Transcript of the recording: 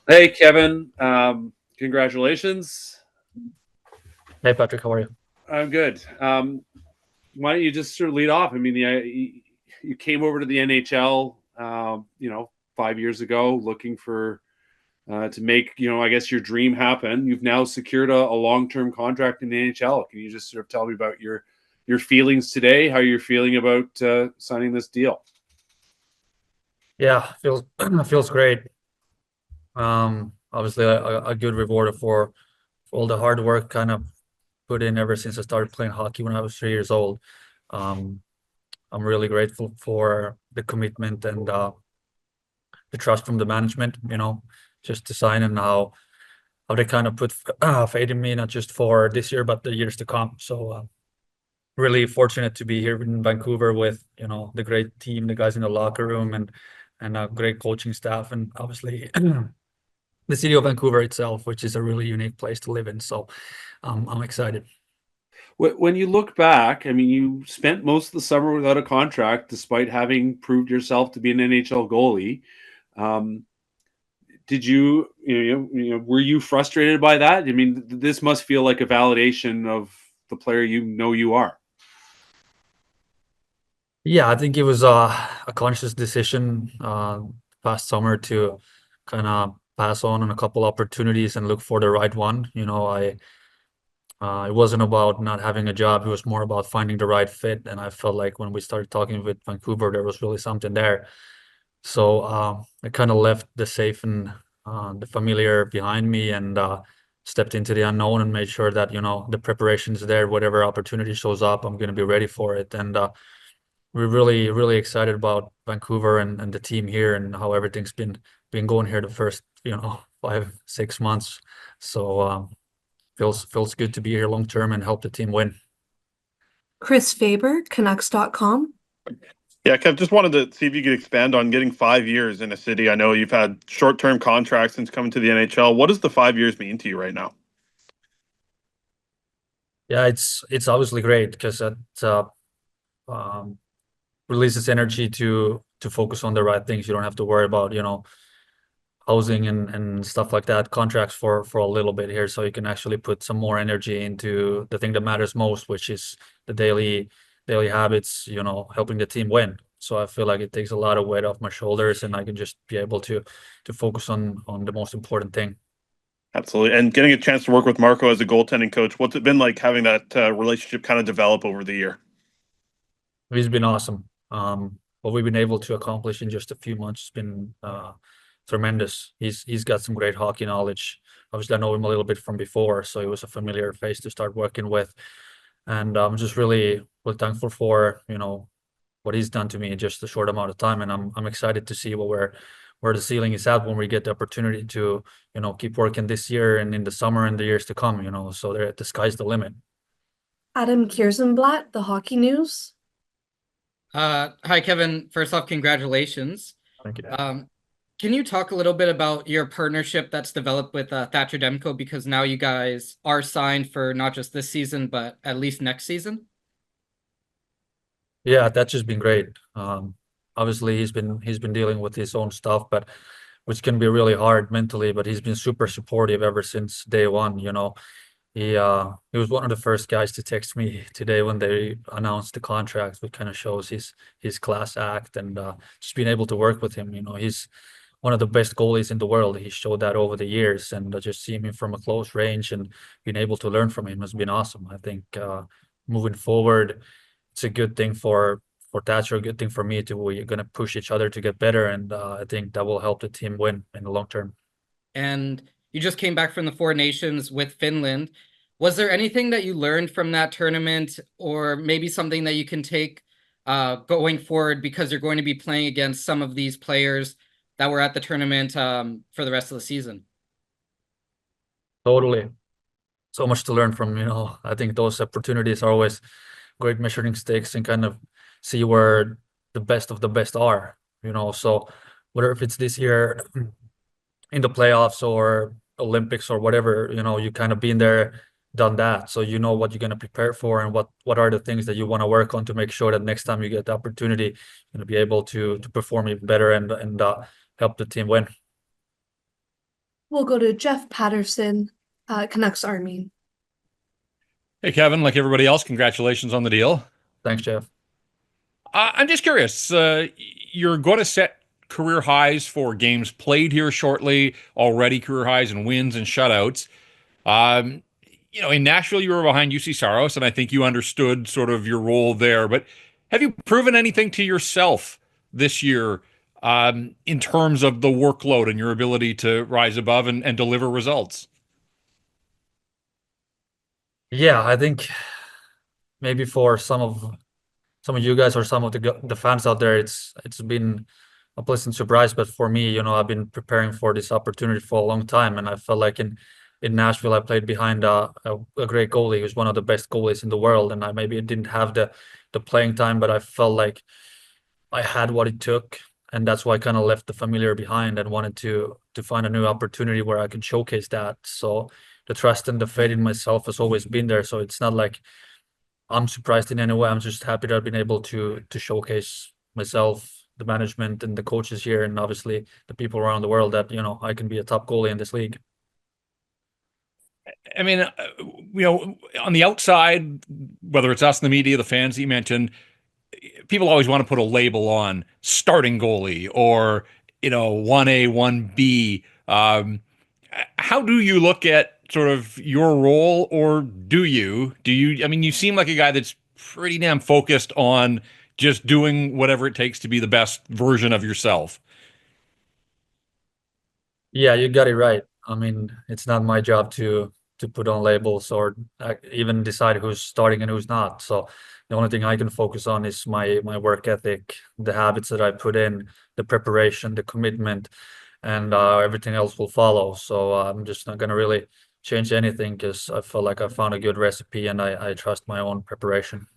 Hey, Kevin. Congratulations. Hey Patrick, how are you? I'm good. Why don't you just sort of lead off? I mean, you came over to the NHL, 5 years ago, looking for to make, I guess your dream happen. You've now secured a long-term contract in the NHL. Can you just sort of tell me about your feelings today? How you're feeling about signing this deal? Yeah, feels feels great. Obviously a good reward for all the hard work kind of put in ever since I started playing hockey when I was 3 years old. Um, I'm really grateful for the commitment and the trust from the management, just to sign and how they kind of put faith in me, not just for this year, but the years to come. So really fortunate to be here in Vancouver with, the great team, the guys in the locker room and a great coaching staff, and obviously the city of Vancouver itself, which is a really unique place to live in. So I'm excited. When you look back, I mean, you spent most of the summer without a contract, despite having proved yourself to be an NHL goalie. Um, did were you frustrated by that? I mean, this must feel like a validation of the player you are. Yeah, I think it was a conscious decision past summer to kind of pass on a couple opportunities and look for the right one. It wasn't about not having a job. It was more about finding the right fit. And I felt like when we started talking with Vancouver, there was really something there. So I kind of left the safe and the familiar behind me and stepped into the unknown and made sure that, the preparation is there. Whatever opportunity shows up, I'm going to be ready for it. And we're really, really excited about Vancouver and the team here and how everything's been going here the first, 5, 6 months. So feels good to be here long term and help the team win. Chris Faber, Canucks.com. Yeah, Kev, just wanted to see if you could expand on getting 5 years in a city. I know you've had short-term contracts since coming to the NHL. What does the 5 years mean to you right now? Yeah, it's obviously great because that um, releases energy to focus on the right things. You don't have to worry about, housing and stuff like that, contracts for a little bit here, so you can actually put some more energy into the thing that matters most, which is the daily habits, helping the team win. So I feel like it takes a lot of weight off my shoulders and I can just be able to focus on the most important thing. Absolutely. And getting a chance to work with Marco as a goaltending coach, what's it been like having that relationship kind of develop over the year? He's been awesome. What we've been able to accomplish in just a few months has been tremendous. He's got some great hockey knowledge. Obviously, I know him a little bit from before, so he was a familiar face to start working with. And I'm just really thankful for, what he's done to me in just a short amount of time. And I'm excited to see where the ceiling is at when we get the opportunity to, keep working this year and in the summer and the years to come, so the sky's the limit. Adam Kierszenblat, The Hockey News. Hi, Kevin. First off, congratulations. Thank you. Can you talk a little bit about your partnership that's developed with Thatcher Demco? Because now you guys are signed for not just this season, but at least next season. Yeah, that's just been great. Obviously he's been dealing with his own stuff, but which can be really hard mentally, but he's been super supportive ever since day one, he was one of the first guys to text me today when they announced the contract, which kind of shows his class act and just being able to work with him. He's one of the best goalies in the world. He showed that over the years, and just seeing him from a close range and being able to learn from him has been awesome. I think moving forward, it's a good thing for Thatcher, a good thing for me too. We're gonna push each other to get better, and I think that will help the team win in the long term. And you just came back from the Four Nations with Finland. Was there anything that you learned from that tournament, or maybe something that you can take going forward because you're going to be playing against some of these players that were at the tournament for the rest of the season? Totally, so much to learn from. I think those opportunities are always great measuring sticks and kind of see where the best of the best are. So whether if it's this year in the playoffs or Olympics or whatever, you kind of been there, done that. So you know what you're going to prepare for and what are the things that you want to work on to make sure that next time you get the opportunity, you're going to be able to perform even better and help the team win. will go to Jeff Patterson, Canucks Army. Hey, Kevin, like everybody else, congratulations on the deal. Thanks, Jeff. I'm just curious. You're going to set career highs for games played here shortly, already career highs in wins and shutouts. In Nashville, you were behind UC Saros, and I think you understood sort of your role there. But have you proven anything to yourself this year in terms of the workload and your ability to rise above and deliver results? Yeah, I think maybe for some of you guys or some of the fans out there, it's been a pleasant surprise. But for me, I've been preparing for this opportunity for a long time, and I felt like in Nashville, I played behind a great goalie who's one of the best goalies in the world, and I maybe didn't have the playing time, but I felt like I had what it took, and that's why I kind of left the familiar behind and wanted to find a new opportunity where I could showcase that. So the trust and the faith in myself has always been there. So it's not like I'm surprised in any way. I'm just happy that I've been able to showcase myself, the management and the coaches here, and obviously the people around the world that, I can be a top goalie in this league. I mean, on the outside, whether it's us in the media, the fans that you mentioned, people always want to put a label on starting goalie or, 1A, 1B. How do you look at sort of your role, or do you, you seem like a guy that's pretty damn focused on just doing whatever it takes to be the best version of yourself. Yeah, you got it right. I mean, it's not my job to put on labels or even decide who's starting and who's not. So the only thing I can focus on is my work ethic, the habits that I put in, the preparation, the commitment, and everything else will follow. So I'm just not going to really change anything because I feel like I found a good recipe and I trust my own preparation.